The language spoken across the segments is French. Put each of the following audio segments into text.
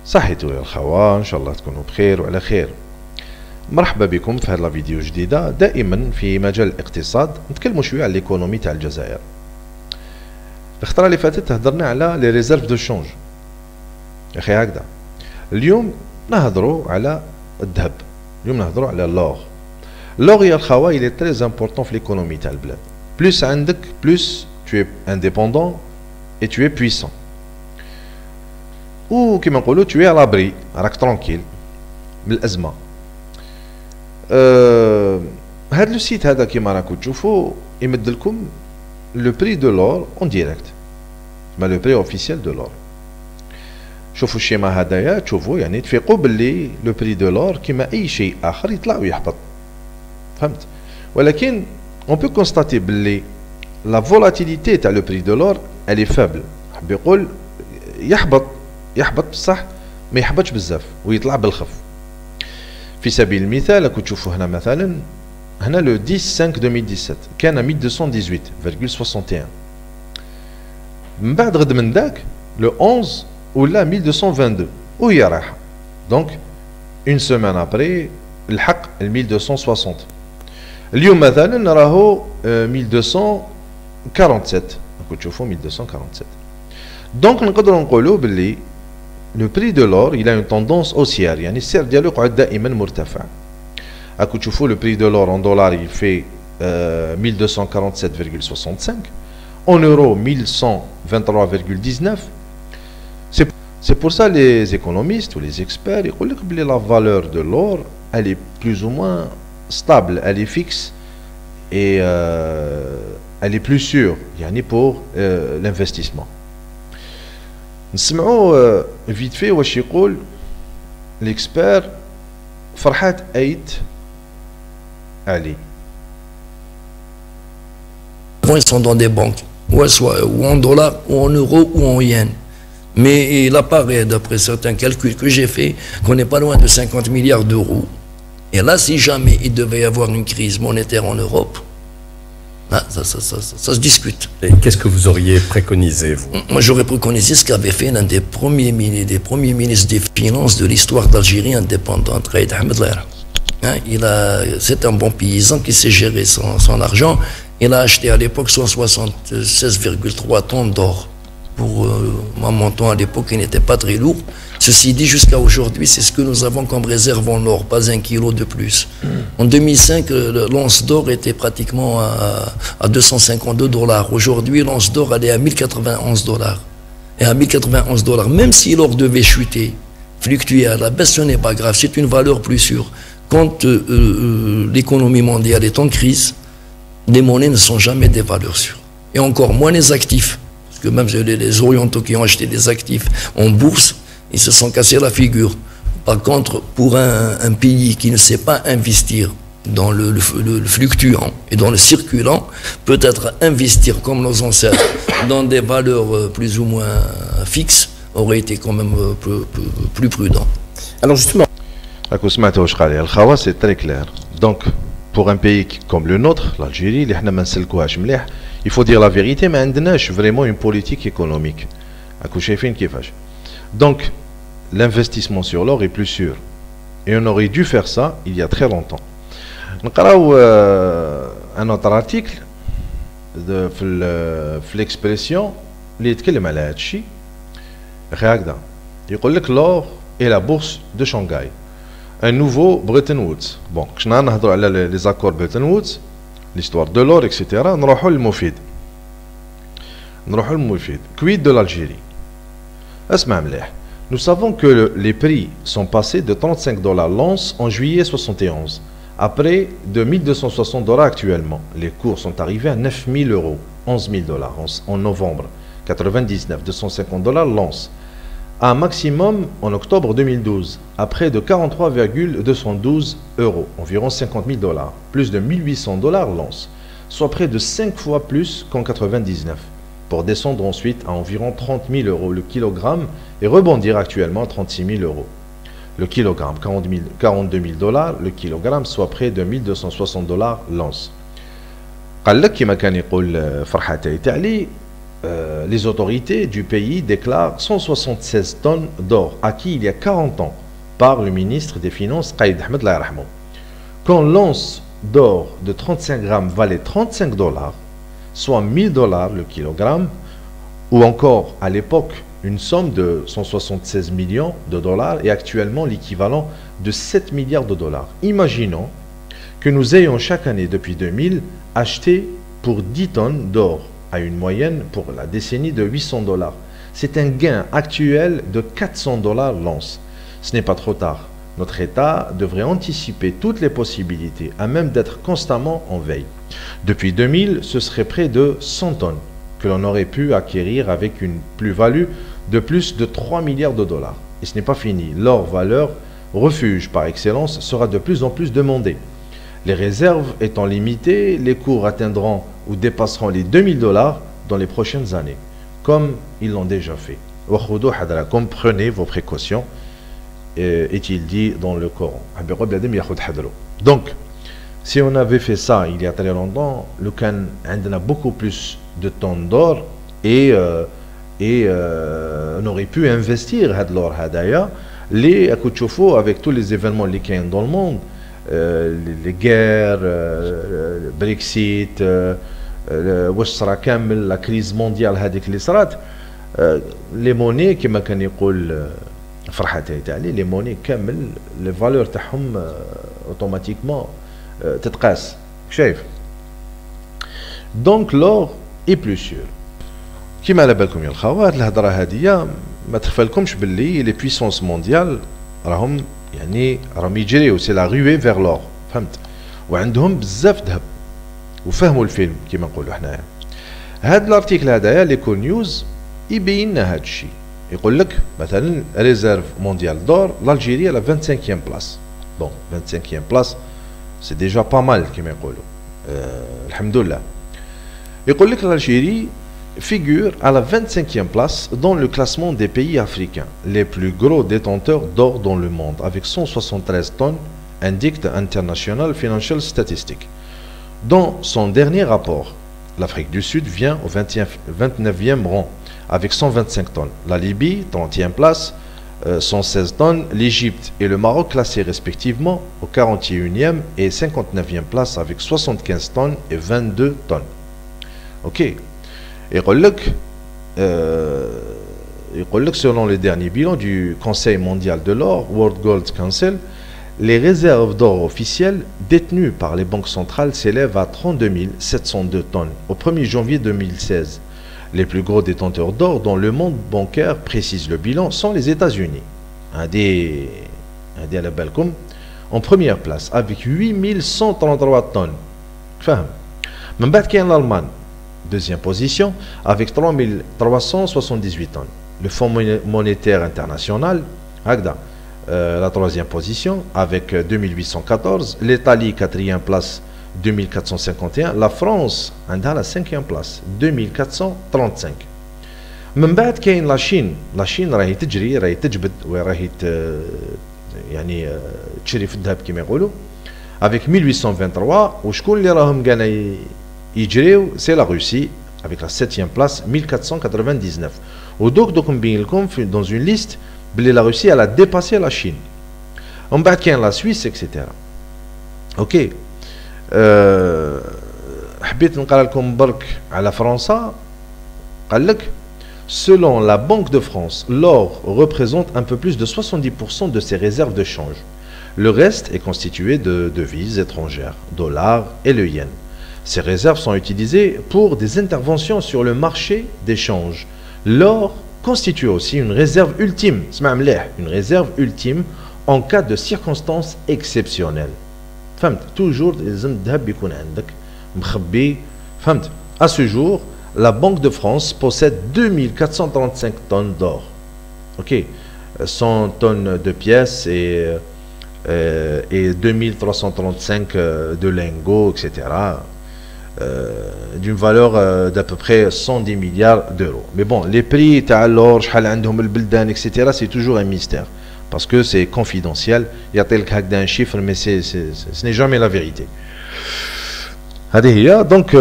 صحيتو يا الخوة، ان شاء الله تكونوا بخير وعلى خير. مرحبا بكم في هذه الفيديو جديدة. دائما في مجال الاقتصاد نتكلموا شوية على الايكونومي تاع الجزائر. الخطرة اللي فاتت هضرنا على لي ريزيرف دو شونج يا اخي هكذا. اليوم نهضروا على الذهب، اليوم نهضروا على لوغ. لوغ يا الخوة il est très important في الايكونومي تاع البلاد. بلوس عندك بلوس tu es indépendant et tu es puissant. و كيما نقولوا tu es à l'abri، راك ترونكيل من الازمه. هاد لو سيت هذا كيما راكم تشوفوا يمد لكم لو بري دو لور اون ديريكت، ما لو بري اوفيسيال دو لور. شوفوا الشيما هذايا، تشوفوا يعني تفيقوا باللي لو بري دو لور كيما اي شيء اخر يطلع ويهبط، فهمت؟ ولكن اون بو كونستاتي باللي لا فولاتيليتي تاع لو بري دو لور الي فابل. حب يقول يحبط بصح ما يحبطش بزاف ويطلع بالخف. في سبيل المثال راكم تشوفوا هنا مثلا، هنا لو 10/5/2017 كان 1218.61، من بعد غد من ذاك لو 11 ولا 1222 وهي رايحه. دونك اون سيمين ابري الحق 1260. اليوم مثلا راهو 1247، راكم تشوفوا 1247. دونك نقدروا نقولوا باللي لو بري دو لور il a une tendance haussière، يعني السعر ديالو يقعد دائما مرتفع. راكم تشوفوا لو بري دو لور en دولار il fait 1247,65، en euros 1123,19. C'est pour ça les économistes ou les experts يقول لك بلي la valeur de l'or elle est plus ou moins stable, elle est fixe et elle est plus sûre يعني pour l'investissement. نسمعوا فيت في واش يقول ليكسبير فرحات ايت علي. Ils sont dans des banques, ou en dollars, ou en euros, ou en yens. Mais il apparaît, d'après certains calculs que j'ai faits, qu'on n'est pas loin de 50 milliards d'euros. Et là, si jamais il devait y avoir une crise monétaire en Europe, ah, ça se discute. Et qu'est-ce que vous auriez préconisé, vous? Moi, j'aurais préconisé ce qu'avait fait l'un des premiers ministres des Finances de l'histoire d'Algérie indépendante, Raïd Ahmed Ler. C'est un bon paysan qui sait gérer son argent. Il a acheté à l'époque 176,3 tonnes d'or. Pour un montant à l'époque qui n'était pas très lourd. Ceci dit, jusqu'à aujourd'hui, c'est ce que nous avons comme réserve en or, pas un kilo de plus. En 2005, l'once d'or était pratiquement à 252 $. Aujourd'hui, l'once d'or elle est à 1091 $. Et à 1091 $, même si l'or devait chuter, fluctuer à la baisse, ce n'est pas grave, c'est une valeur plus sûre. Quand l'économie mondiale est en crise, les monnaies ne sont jamais des valeurs sûres. Et encore moins les actifs. Parce que même les orientaux qui ont acheté des actifs en bourse, ils se sont cassés la figure. Par contre, pour un pays qui ne sait pas investir dans le fluctuant et dans le circulant, peut-être investir comme nos ancêtres dans des valeurs plus ou moins fixes aurait été quand même plus prudent. Alors justement, c'est très clair. Donc, pour un pays comme le nôtre, l'Algérie, il faut dire la vérité, mais on n'a vraiment une politique économique. Donc, l'investissement sur l'or est plus sûr. Et on aurait dû faire ça il y a très longtemps. نقراو un autre article في l'expression اللي يتكلم على هذا الشيء هكذا. يقول لك l'or et la bourse de Shanghai. Un nouveau Bretton Woods. Bon, كنا نهضروا على les accords Bretton Woods, l'histoire de l'or, etc. نروحوا للمفيد. Quid de l'Algérie? اسمع مليح. Nous savons que les prix sont passés de 35 $ l'once en juillet 71, après de 1260 $ actuellement. Les cours sont arrivés à 9 000 €, 11 000 $ en novembre 99, 250 $ l'once. Un maximum en octobre 2012, à près de 43,212 €, environ 50 000 $, plus de 1800 $ l'once, soit près de 5 fois plus qu'en 99, pour descendre ensuite à environ 30 000 € le kilogramme et rebondir actuellement à 36 000 €. Le kilogramme, 42 000 $ le kilogramme, soit près de 1260 $ l'once. قال لك كما كان يقول فرحات علي les autorités du pays déclarent 176 tonnes d'or acquis il y a 40 ans par le ministre des Finances Qaïd Ahmed Allah yarhamou. Quand l'once d'or de 35 grammes valait 35 $, soit 1000 $ le kilogramme, ou encore à l'époque une somme de 176 millions de dollars et actuellement l'équivalent de 7 milliards de dollars. Imaginons que nous ayons chaque année depuis 2000 acheté pour 10 tonnes d'or à une moyenne pour la décennie de 800 $. C'est un gain actuel de 400 $ l'once. Ce n'est pas trop tard. Notre État devrait anticiper toutes les possibilités, à même d'être constamment en veille. Depuis 2000, ce serait près de 100 tonnes que l'on aurait pu acquérir avec une plus-value de plus de 3 milliards de dollars. Et ce n'est pas fini. L'or valeur, refuge par excellence, sera de plus en plus demandé. Les réserves étant limitées, les cours atteindront ou dépasseront les 2000 $ dans les prochaines années, comme ils l'ont déjà fait. Prenez vos précautions, est-il dit dans le Coran. Donc, si on avait fait ça il y a très longtemps, le Can a beaucoup plus de tonnes d'or et on aurait pu investir l'or hadaya. Les Akouchoufo, avec tous les événements qui sont dans le monde, les guerres, le Brexit, la crise mondiale, les monnaies qui m'a les monnaies les valeurs تاعهم automatiquement تتقاس شايف. Donc l'or est plus sûr. كيما على بالكم يا الخوات الهضره هذه ما تخفالكمش باللي les puissances mondiales راهم يجريو سي لا روي فيغ لور فهمت وعندهم بزاف ذهب وفهموا الفيلم كيما نقولوا حنايا. هذا الارتيكل هذايا ليكول نيوز يبين لنا هذا الشيء. يقول لك مثلا ريزيرف مونديال دور l'Algérie à la 25e place. Bon, 25e place, c'est déjà pas mal كما يقولوا. Alhamdoulilah. يقول لك l'Algérie figure à la 25e place dans le classement des pays africains, les plus gros détenteurs d'or dans le monde, avec 173 tonnes, indique International Financial Statistics. Dans son dernier rapport, l'Afrique du Sud vient au 29e rang, avec 125 tonnes. La Libye, 30e place, 116 tonnes. L'Égypte et le Maroc classés respectivement au 41e et 59e place avec 75 tonnes et 22 tonnes. Ok. Et selon les derniers bilans du Conseil mondial de l'or, World Gold Council, les réserves d'or officielles détenues par les banques centrales s'élèvent à 32 702 tonnes au 1er janvier 2016. Les plus gros détenteurs d'or dans le monde bancaire, précise le bilan, sont les États-Unis. En première place, avec 8133 tonnes. L'Allemagne, deuxième position, avec 3378 tonnes. Le Fonds monétaire international, la troisième position, avec 2814. L'Italie, quatrième place, 2451. La France a la cinquième place, 2435. من بعد كاين لا شين راهي تجري راهي تجبد وراهي تشري في الذهب كما يقولوا avec 1823 وشكون اللي راهم كانا يجريو سي لا روسي avec la 7e place 1499 ودوك نبين لكم dans une liste بلي la Russie elle a dépassé la Chine. ومن بعد كاين la Suisse etc. اوكي حبيت نقرا لكم برك على فرنسا. قال لك selon la Banque de France, l'or représente un peu plus de 70% de ses réserves de change. Le reste est constitué de devises étrangères, dollars et le yen. Ces réserves sont utilisées pour des interventions sur le marché des changes. L'or constitue aussi une réserve ultime, une réserve ultime en cas de circonstances exceptionnelles. Toujours à ce jour, la Banque de France possède 2435 tonnes d'or. Ok, 100 tonnes de pièces et 2335 de lingots, etc. D'une valeur d'à peu près 110 milliards d'euros. Mais bon, les prix, l'or, etc., c'est toujours un mystère. Parce que c'est confidentiel. Il y a tel un chiffre, mais ce n'est jamais la vérité. Donc,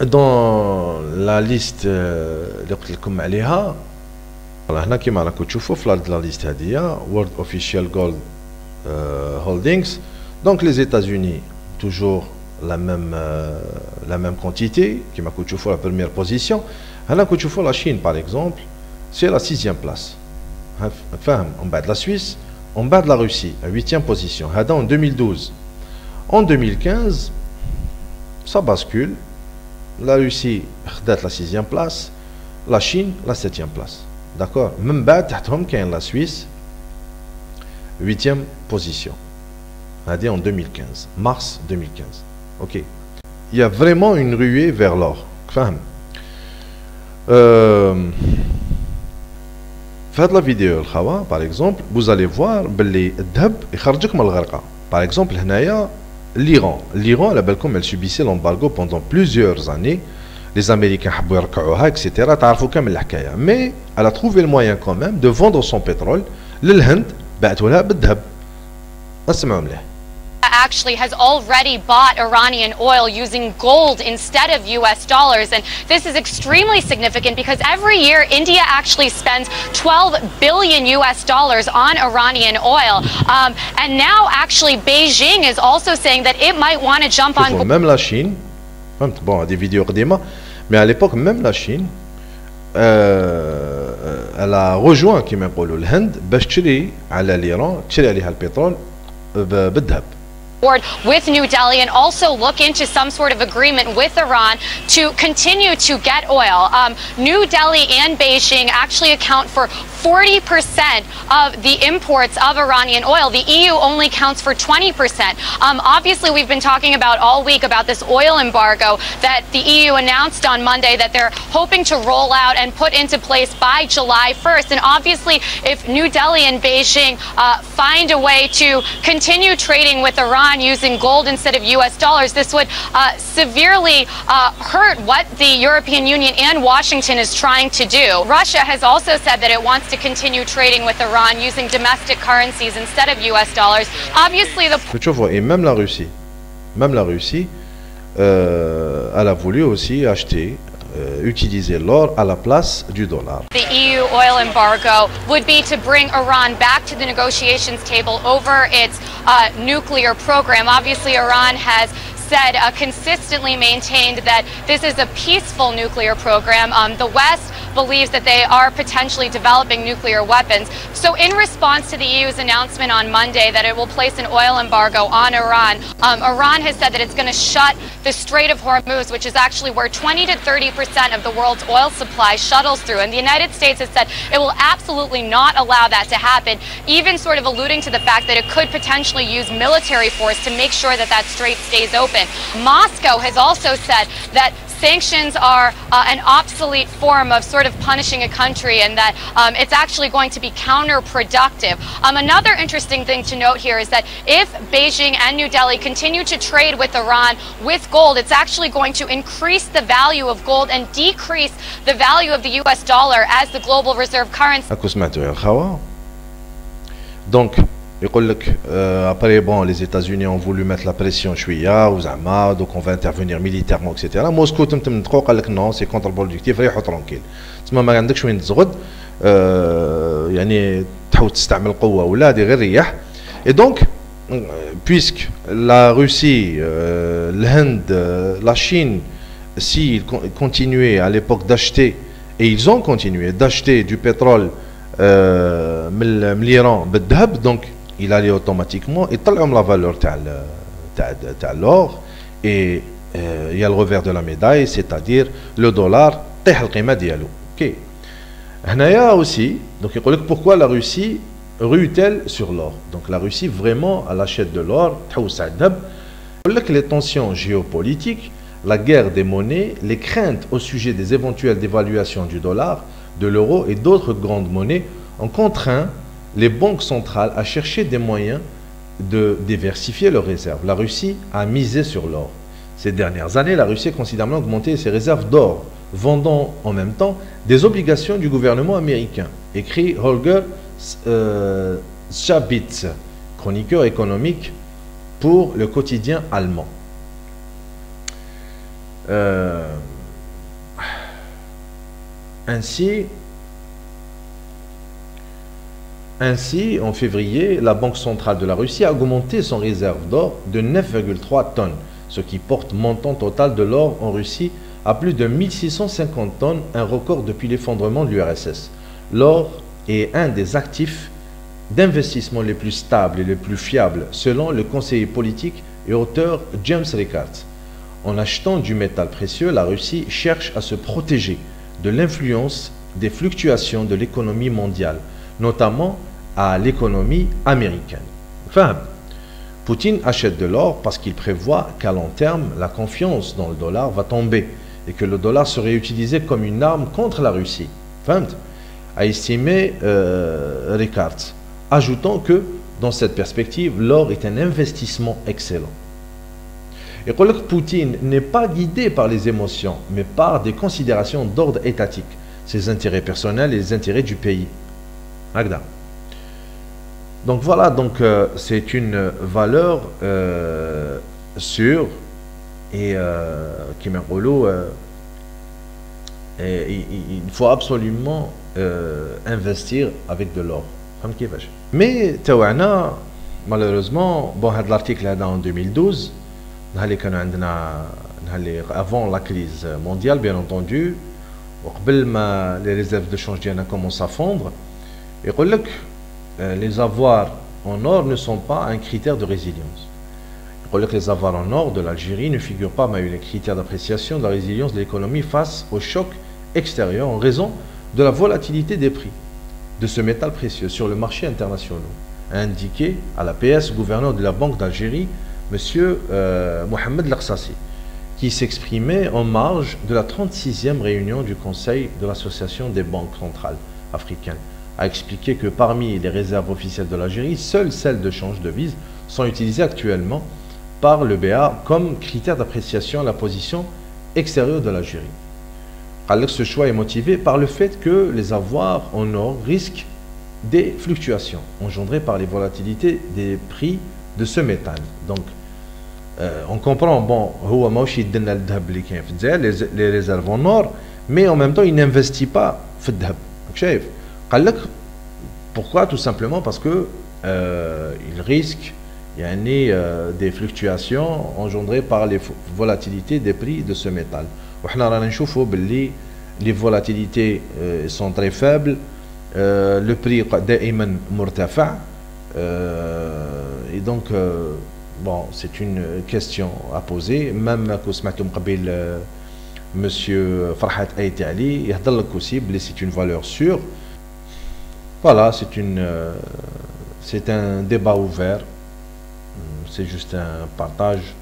dans la liste اللي قلت لكم عليها هنا كيما راكم تشوفوا في لا ليست هذه World Official Gold Holdings. Donc les États-Unis toujours la même quantité كيما راكم تشوفوا la première position. هنا راكم تشوفوا la Chine par exemple c'est la 6e place. فاهم en bas de la Suisse, en bas de la Russie à 8e position. هذا en 2012. En 2015 ça bascule. La Russie خدات la 6e place, la Chine la 7e place. D'accord. Même بعد تحتهم كاين la Suisse 8e position. هذه en 2015, mars 2015. OK. Il y a vraiment une ruée vers l'or. فاهم. في هذه la vidéo الخوا par exemple, vous allez voir باللي الذهب يخرجك من الغرقة. Par exemple هنايا l'Iran, على بالكم elle subissait l'embargo pendant plusieurs années. Les Américains حبوا يركعوها etc. تعرفوا كامل الحكاية. Mais elle a trouvé le moyen quand même de vendre son pétrole للهند بعتوا لها بالذهب. اسمعوا مليح. Actually has already bought Iranian oil using gold instead of US dollars, and this is extremely significant because every year India actually spends 12 billion US dollars on Iranian oil, and now actually Beijing is also saying that it might want to jump on. Même la Chine, bon, des vidéos قديمة, mais à l'époque même la Chine elle a rejoint كما يقولوا الهند باش تشري على l'Iran تشري عليها البترول بالذهب. With New Delhi and also look into some sort of agreement with Iran to continue to get oil. New Delhi and Beijing actually account for 40% of the imports of Iranian oil. The EU only counts for 20%. Obviously, we've been talking about all week about this oil embargo that the EU announced on Monday that they're hoping to roll out and put into place by July 1st. And obviously, if New Delhi and Beijing find a way to continue trading with Iran using gold instead of US dollars, this would severely hurt what the European Union and Washington is trying to do. Russia has also said that it wants to continue trading with Iran using domestic currencies instead of US dollars. Obviously, et même la Russie, elle a voulu aussi acheter, utiliser l'or à la place du dollar. The EU oil embargo would be to bring Iran back to the negotiations table over its nuclear program. Obviously, Iran has said consistently maintained that this is a peaceful nuclear program. The West believes that they are potentially developing nuclear weapons. So in response to the EU's announcement on Monday that it will place an oil embargo on Iran, Iran has said that it's going to shut the Strait of Hormuz, which is actually where 20 to 30% of the world's oil supply shuttles through. And the United States has said it will absolutely not allow that to happen, even sort of alluding to the fact that it could potentially use military force to make sure that that strait stays open. Moscow has also said that sanctions are an obsolete form of sort of punishing a country, and that it's actually going to be counterproductive. Another interesting thing to note here is that if Beijing and New Delhi continue to trade with Iran with gold, it's actually going to increase the value of gold and decrease the value of the US dollar as the global reserve currency. Donc, يقول لك après bon les États-Unis ont voulu mettre la pression شويه وزعما donc on va intervenir militairement etc. موسكو تمدقوا قال لك non c'est contre-productif ريحوا ترونكيل تسمى ما عندكش وين تزغد يعني تحاول تستعمل قوه ولا هذه غير ريح. Et donc puisque la Russie l'Inde la Chine s'ils continuaient à l'époque d'acheter et ils ont continué d'acheter du pétrole من l'Iran بالذهب, donc il allait automatiquement يطلعوا la valeur تاع l'or, et il y a le revers de la médaille, c'est-à-dire le dollar طيح القيمة ديالو. OK. هنايا aussi donc يقول لك pourquoi la Russie rue-t-elle sur l'or. Donc la Russie vraiment elle achète de l'or تحوس على الذهب. يقول لك les tensions géopolitiques, la guerre des monnaies, les craintes au sujet des éventuelles dévaluations du dollar, de l'euro et d'autres grandes monnaies ont contraint les banques centrales à chercher des moyens de diversifier leurs réserves. La Russie a misé sur l'or. Ces dernières années, la Russie a considérablement augmenté ses réserves d'or, vendant en même temps des obligations du gouvernement américain, écrit Holger Schabitz, chroniqueur économique pour le quotidien allemand. Ainsi, en février, la Banque centrale de la Russie a augmenté son réserve d'or de 9,3 tonnes, ce qui porte montant total de l'or en Russie à plus de 1650 tonnes, un record depuis l'effondrement de l'URSS. L'or est un des actifs d'investissement les plus stables et les plus fiables, selon le conseiller politique et auteur James Rickards. En achetant du métal précieux, la Russie cherche à se protéger de l'influence des fluctuations de l'économie mondiale, notamment à l'économie américaine. Enfin, Poutine achète de l'or parce qu'il prévoit qu'à long terme, la confiance dans le dollar va tomber et que le dollar serait utilisé comme une arme contre la Russie. Enfin, a estimé Rickards, ajoutant que, dans cette perspective, l'or est un investissement excellent. Et que Poutine n'est pas guidé par les émotions, mais par des considérations d'ordre étatique, ses intérêts personnels et les intérêts du pays. Donc voilà, donc c'est une valeur sûre et qui il faut absolument investir avec de l'or. Mais malheureusement, bon, l'article est en 2012, avant la crise mondiale, bien entendu, les réserves de change commencent à fondre. Et les avoirs en or ne sont pas un critère de résilience. Les avoirs en or de l'Algérie ne figurent pas parmi les critères d'appréciation de la résilience de l'économie face au choc extérieur en raison de la volatilité des prix de ce métal précieux sur le marché international, a indiqué à la PS gouverneur de la Banque d'Algérie, M. Mohamed Laksassi, qui s'exprimait en marge de la 36e réunion du Conseil de l'Association des banques centrales africaines, a expliqué que parmi les réserves officielles de l'Algérie, seules celles de change de devise sont utilisées actuellement par le BA comme critère d'appréciation à la position extérieure de l'Algérie. Ce choix est motivé par le fait que les avoirs en or risquent des fluctuations engendrées par les volatilités des prix de ce métal. Donc, on comprend, bon, les réserves en or, mais en même temps, il n'investit pas dans le pourquoi? Tout simplement parce que il risque des fluctuations engendrées par les volatilités des prix de ce métal. Les volatilités sont très faibles, le prix est مرتفع, et donc bon, c'est une question à poser. Même que سمعتم قبل monsieur Farhat Aït Ali يهضر لك aussi, c'est une valeur sûre. Voilà, c'est un débat ouvert, c'est juste un partage,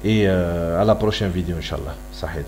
et à la prochaine vidéo, Inch'Allah. Sahid.